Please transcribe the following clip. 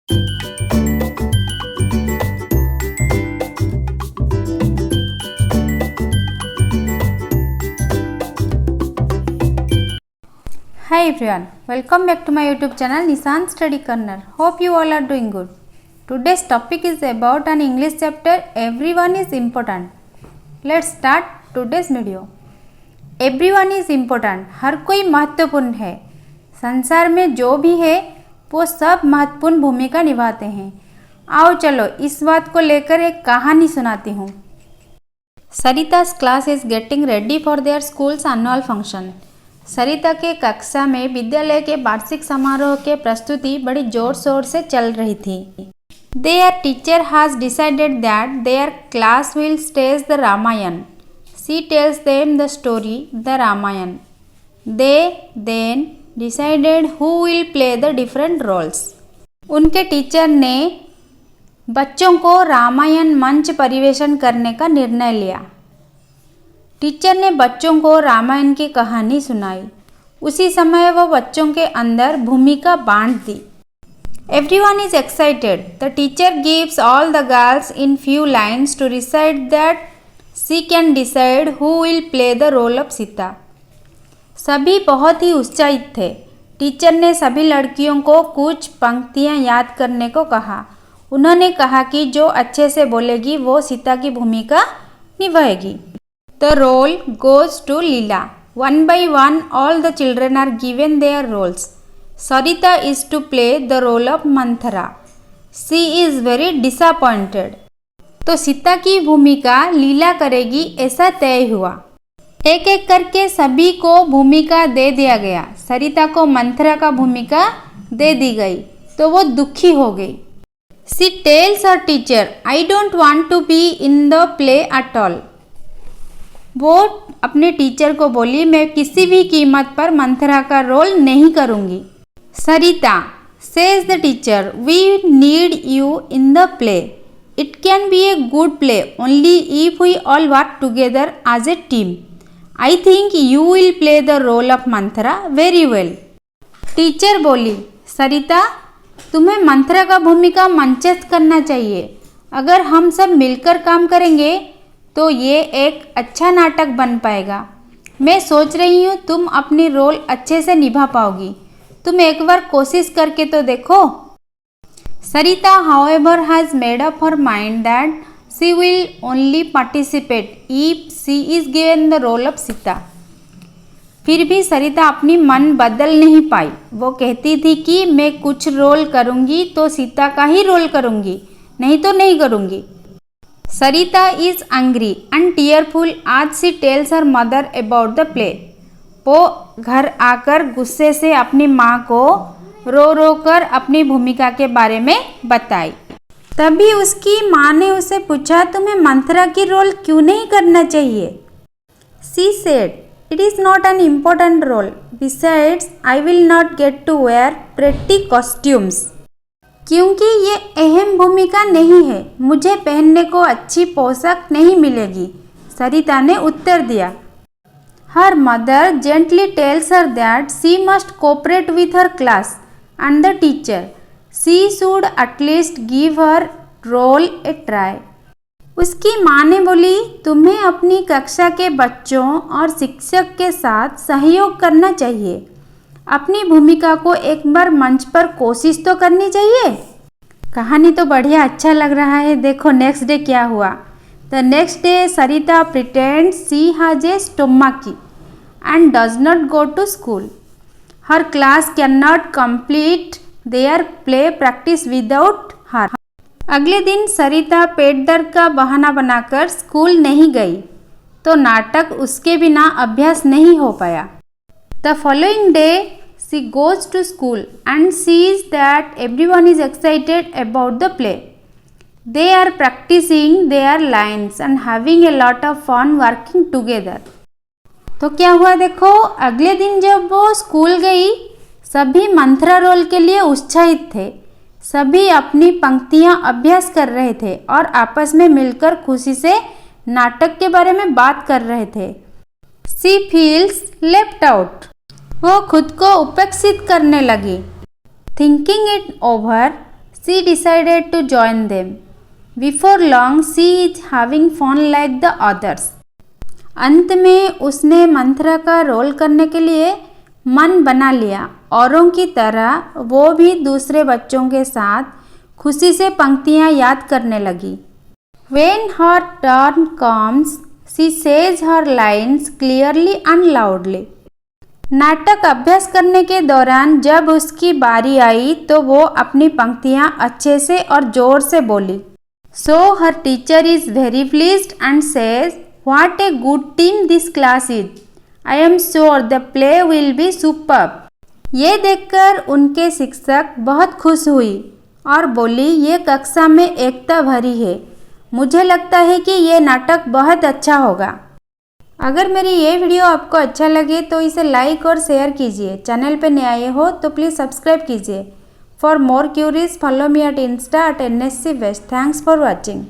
Hi everyone, welcome back to my YouTube channel Nishan Study Corner. Hope you all are doing good. Today's topic is about an English chapter Everyone is Important. Let's start today's video. Everyone is important. हर कोई महत्वपूर्ण है. संसार में जो भी है वो सब महत्वपूर्ण भूमिका निभाते हैं. आओ चलो इस बात को लेकर एक कहानी सुनाती हूँ. Sarita's class is getting ready for their school's annual function. सरिता के कक्षा में विद्यालय के वार्षिक समारोह के प्रस्तुति बड़ी जोर शोर से चल रही थी. Their teacher has decided that their class will stage the Ramayana. She tells them the story, the Ramayana. They then decided who will play the different roles. उनके टीचर ने बच्चों को रामायण मंच परिवेशन करने का निर्णय लिया. टीचर ने बच्चों को रामायण की कहानी सुनाई. उसी समय वो बच्चों के अंदर भूमिका बांट दी. Everyone is excited. The teacher gives all the girls in few lines to recite that she can decide who will play the role of Sita. सभी बहुत ही उत्साहित थे. टीचर ने सभी लड़कियों को कुछ पंक्तियाँ याद करने को कहा. उन्होंने कहा कि जो अच्छे से बोलेगी वो सीता की भूमिका निभाएगी. The role goes to Leela. One by one, all the children are given their roles. Sarita is to play the role of Manthara. She is very disappointed. तो सीता की भूमिका लीला करेगी ऐसा तय हुआ. एक एक करके सभी को भूमिका दे दिया गया. सरिता को मंथरा का भूमिका दे दी गई तो वो दुखी हो गई. She tells her teacher, I don't want to be in the play at all. वो अपने टीचर को बोली मैं किसी भी कीमत पर मंथरा का रोल नहीं करूँगी. सरिता says the teacher, we need you in the play. It can be a good play only if we all work together as a team. I think you will play the role of Manthara very well. Teacher बोली सरिता तुम्हें मंथरा का भूमिका मंचस्थ करना चाहिए. अगर हम सब मिलकर काम करेंगे तो ये एक अच्छा नाटक बन पाएगा. मैं सोच रही हूँ तुम अपनी रोल अच्छे से निभा पाओगी. तुम एक बार कोशिश करके तो देखो. सरिता however has made up her mind that she will only participate if she is given the role of Sita. फिर भी सरिता अपनी मन बदल नहीं पाई. वो कहती थी कि मैं कुछ रोल करूँगी तो सीता का ही रोल करूँगी, नहीं तो नहीं करूँगी. Sarita is angry and tearful as she tells her mother about the play. वो घर आकर गुस्से से अपनी माँ को रो रो कर अपनी भूमिका के बारे में बताई. तभी उसकी माँ ने उसे पूछा तुम्हें मंथरा की रोल क्यों नहीं करना चाहिए. She said, it is not an important role. Besides, I will not get to wear pretty costumes. क्योंकि ये अहम भूमिका नहीं है, मुझे पहनने को अच्छी पोशाक नहीं मिलेगी. सरिता ने उत्तर दिया. Her mother gently tells her that she must cooperate with her class and the teacher. She should at least give her role a try. उसकी माँ ने बोली तुम्हें अपनी कक्षा के बच्चों और शिक्षक के साथ सहयोग करना चाहिए. अपनी भूमिका को एक बार मंच पर कोशिश तो करनी चाहिए. कहानी तो बढ़िया अच्छा लग रहा है. देखो नेक्स्ट डे क्या हुआ. The next day Sarita pretends she has a stomach and does not go to school. Her class can not complete their play practice without her. अगले दिन सरिता पेट दर्द का बहाना बनाकर स्कूल नहीं गई तो नाटक उसके बिना अभ्यास नहीं हो पाया. The following day, she goes to school and sees that everyone is excited about the play. They are practicing their lines and having a lot of fun working together. तो क्या हुआ देखो, अगले दिन जब वो स्कूल गई सभी मंथरा रोल के लिए उत्साहित थे. सभी अपनी पंक्तियाँ अभ्यास कर रहे थे और आपस में मिलकर खुशी से नाटक के बारे में बात कर रहे थे. She feels left out. वो खुद को उपेक्षित करने लगी. Thinking it over She decided to join them. Before long, she is having fun like the others. अंत में उसने मंथरा का रोल करने के लिए मन बना लिया। औरों की तरह वो भी दूसरे बच्चों के साथ खुशी से पंक्तियाँ याद करने लगी। When her turn comes, she says her lines clearly and loudly. नाटक अभ्यास करने के दौरान जब उसकी बारी आई तो वो अपनी पंक्तियाँ अच्छे से और जोर से बोली। So her teacher is very pleased and says, "What a good team this class is. I am sure the play will be superb." ये देखकर उनके शिक्षक बहुत खुश हुई और बोली, ये कक्षा में एकता भरी है। मुझे लगता है कि ये नाटक बहुत अच्छा होगा। अगर मेरी ये वीडियो आपको अच्छा लगे तो इसे लाइक और शेयर कीजिए। चैनल पर नए आए हो तो प्लीज़ सब्सक्राइब कीजिए। For more queries follow me at Insta at NSC West. Thanks for watching.